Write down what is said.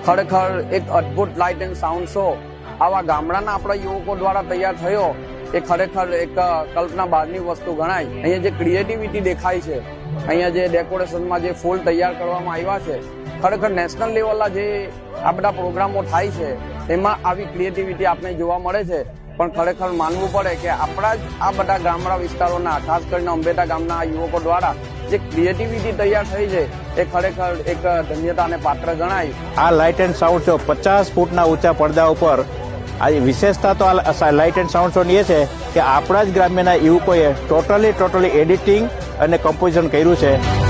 ખરેખર એક અદ્ભુત લાઇટ એન્ડ સાઉન્ડ શો આવા ગામડાના આપણા યુવકો દ્વારા તૈયાર થયો એ ખરેખર એક કલ્પના બહારની વસ્તુ ગણાય. અહીંયા જે ક્રિએટિવિટી દેખાય છે, અહીંયા જે ડેકોરેશનમાં જે ફૂલ તૈયાર કરવામાં આવ્યા છે, ખરેખર નેશનલ લેવલના જે આ બધા પ્રોગ્રામો થાય છે એમાં આવી ક્રિએટિવિટી આપણે જોવા મળે છે. પણ ખરેખર માનવું પડે કે આપણા જ આ બધા ગામડા વિસ્તારોના, ખાસ કરીને અંબેટા ગામના યુવકો દ્વારા જે ક્રિએટિવિટી તૈયાર થઈ છે એ ખરેખર એક ધન્યતાને પાત્ર ગણાય. આ લાઇટ એન્ડ સાઉન્ડ શો 50 ફૂટના ઊંચા પડદા ઉપર, આ વિશેષતા તો આ લાઇટ એન્ડ સાઉન્ડ શો ની એ છે કે આપણા જ ગ્રામ્યના યુવકોએ ટોટલી એડિટિંગ અને કમ્પોઝિશન કર્યું છે.